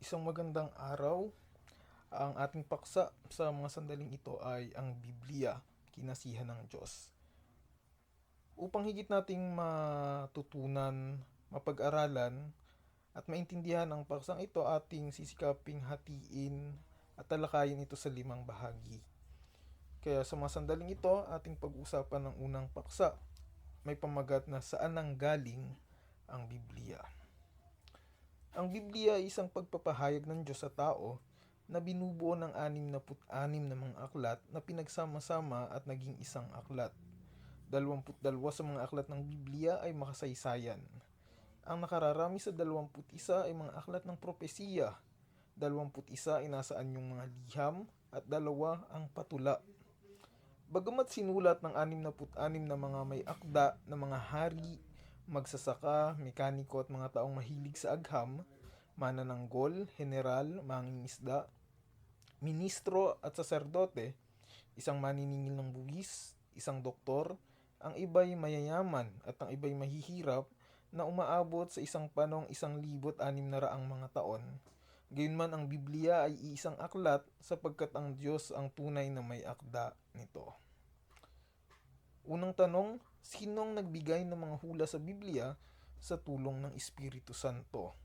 Isang magandang araw. Ang ating paksa sa mga sandaling ito ay ang Biblia, kinasihan ng Diyos. Upang higit nating matutunan, mapag-aralan, at maintindihan ang paksang ito, ating sisikaping hatiin at talakayin ito sa 5 bahagi. Kaya sa mga sandaling ito, ating pag-usapan ng unang paksa. May pamagat na saan nanggaling ang Biblia. Ang Biblia ay isang pagpapahayag ng Diyos sa tao na binubuo ng 66 na mga aklat na pinagsama-sama at naging isang aklat. 22 sa mga aklat ng Biblia ay makasaysayan. Ang nakararami sa 21 ay mga aklat ng propesiya. 21 ay nasaan yung mga liham at 2 ang patula. Bagamat sinulat ng 66 na mga may akda na mga hari, magsasaka, mekaniko at mga taong mahilig sa agham, manananggol, general, mangingisda, ministro at saserdote, isang maniningil ng buwis, isang doktor, ang iba'y mayayaman at ang iba'y mahihirap na umaabot sa isang panong 1,600 mga taon. Gayunman ang Biblia ay iisang aklat sapagkat ang Diyos ang tunay na may akda nito. Unang tanong, sinong nagbigay ng mga hula sa Biblia sa tulong ng Espiritu Santo?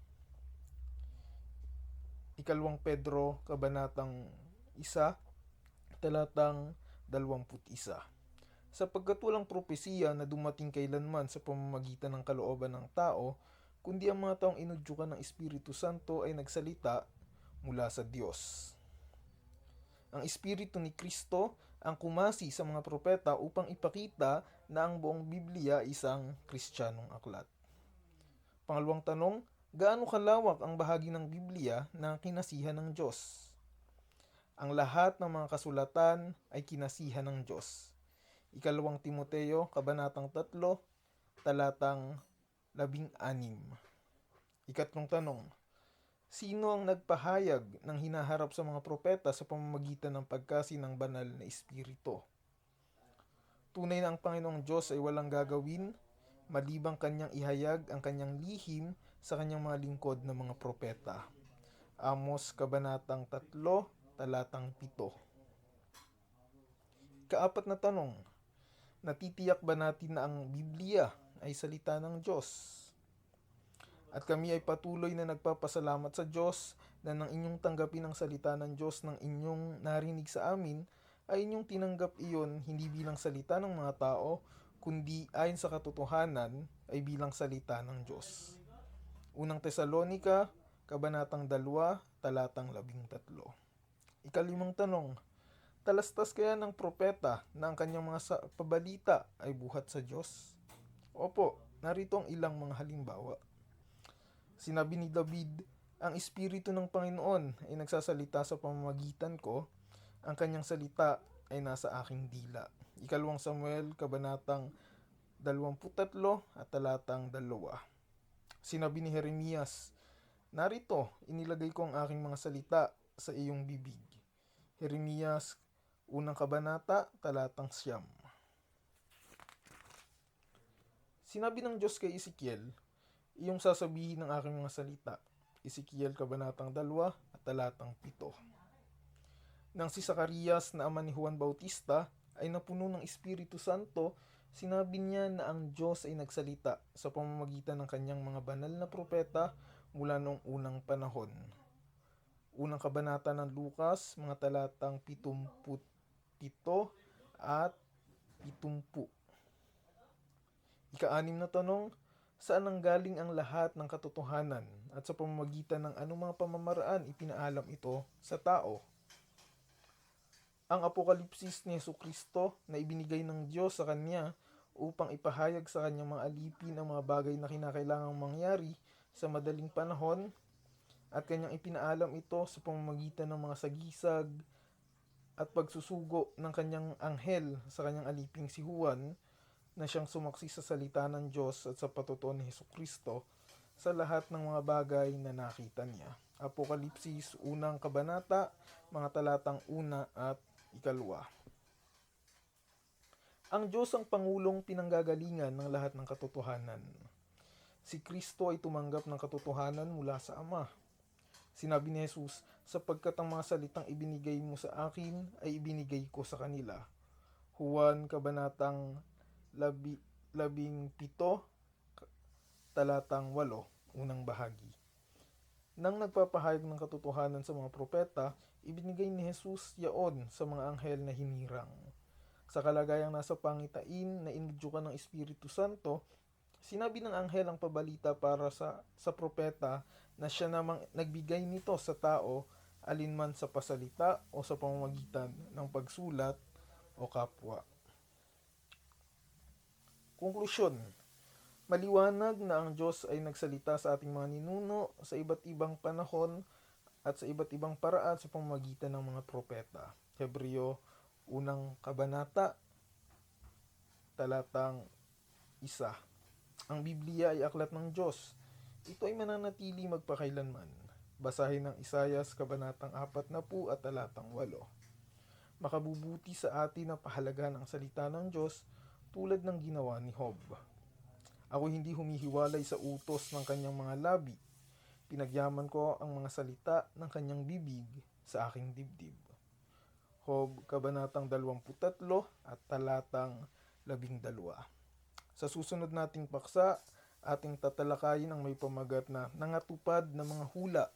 Ikalawang Pedro, Kabanatang 1, talatang 21. Sapagkat walang propesiya na dumating kailanman sa pamamagitan ng kalooban ng tao, kundi ang mga taong inudyukan ng Espiritu Santo ay nagsalita mula sa Diyos. Ang Espiritu ni Kristo ang kumasi sa mga propeta upang ipakita na ang buong Biblia ay isang Kristiyanong aklat. Pangalawang tanong, gaano kalawak ang bahagi ng Biblia na kinasihan ng Diyos? Ang lahat ng mga kasulatan ay kinasihan ng Diyos. Ikalawang Timoteo, Kabanatang 3, talatang 16. Ikatlong tanong, sino ang nagpahayag ng hinaharap sa mga propeta sa pamamagitan ng pagkasi ng banal na Espiritu? Tunay na ang Panginoong Diyos ay walang gagawin malibang kanyang ihayag ang kanyang lihim sa kanyang mga lingkod na mga propeta. Amos, Kabanatang 3, talatang 7. Kaapat na tanong, natitiyak ba natin na ang Biblia ay salita ng Diyos? At kami ay patuloy na nagpapasalamat sa Diyos na nang inyong tanggapin ang salita ng Diyos ng inyong narinig sa amin, ay inyong tinanggap iyon hindi bilang salita ng mga tao, kundi ayon sa katotohanan ay bilang salita ng Diyos. Unang Tesalonika, Kabanatang 2, talatang 13. Ikalimang tanong, talastas kaya ng propeta na ang kanyang mga pabalita ay buhat sa Diyos? Opo, narito ang ilang mga halimbawa. Sinabi ni David, ang Espiritu ng Panginoon ay nagsasalita sa pamamagitan ko, ang kanyang salita ay nasa aking dila. Ikalawang Samuel, Kabanatang 23 at talatang 2. Sinabi ni Jeremias, narito, inilagay ko ang aking mga salita sa iyong bibig. Jeremias, unang kabanata, talatang 9. Sinabi ng Diyos kay Ezekiel, iyong sasabihin ng aking mga salita. Ezekiel, Kabanatang 2 at talatang 7. Nang si Zacarias na ama ni Juan Bautista ay napuno ng Espiritu Santo, sinabi niya na ang Diyos ay nagsalita sa pamamagitan ng kanyang mga banal na propeta mula noong unang panahon. Unang kabanata ng Lucas, mga talatang 77 at 70. Ika-6 na tanong, saan nanggaling ang lahat ng katotohanan at sa pamamagitan ng anumang pamamaraan ipinaalam ito sa tao? Ang apokalipsis ni Jesucristo na ibinigay ng Diyos sa Kanya upang ipahayag sa Kanyang mga alipin ang mga bagay na kinakailangang mangyari sa madaling panahon at Kanyang ipinaalam ito sa pamamagitan ng mga sagisag at pagsusugo ng Kanyang anghel sa Kanyang aliping si Juan na siyang sumaksi sa salita ng Diyos at sa patutuo ni Jesucristo sa lahat ng mga bagay na nakita niya. Apokalipsis, unang kabanata, mga talatang 1 at 2. Ang Diyos ang Pangulong pinanggagalingan ng lahat ng katotohanan. Si Kristo ay tumanggap ng katotohanan mula sa Ama. Sinabi ni Jesus, sapagkat ang mga salitang ibinigay mo sa akin ay ibinigay ko sa kanila. Juan Kabanatang 17, talatang 8, unang bahagi. Nang nagpapahayag ng katotohanan sa mga propeta, ibinigay ni Jesus yaon sa mga anghel na hinirang. Sa kalagayang nasa pangitain na inudyukan ng Espiritu Santo, sinabi ng anghel ang pabalita para sa propeta na siya namang nagbigay nito sa tao alinman sa pasalita o sa pamamagitan ng pagsulat o kapwa. Konklusyon, maliwanag na ang Diyos ay nagsalita sa ating mga ninuno sa iba't ibang panahon at sa iba't ibang paraan sa pamamagitan ng mga propeta. Hebreo, unang kabanata, talatang 1. Ang Biblia ay aklat ng Diyos. Ito ay mananatili magpakailanman. Basahin ng Isayas, kabanatang 40 at talatang 8. Makabubuti sa atin na pahalagahan ang salita ng Diyos tulad ng ginawa ni Job. Ako hindi humihiwalay sa utos ng kanyang mga labi. Pinagyaman ko ang mga salita ng kanyang bibig sa aking dibdib. Job, kabanatang 23 at talatang 12. Sa susunod nating paksa, ating tatalakayin ang may pamagat na nangatupad na mga hula,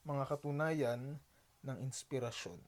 mga katunayan ng inspirasyon.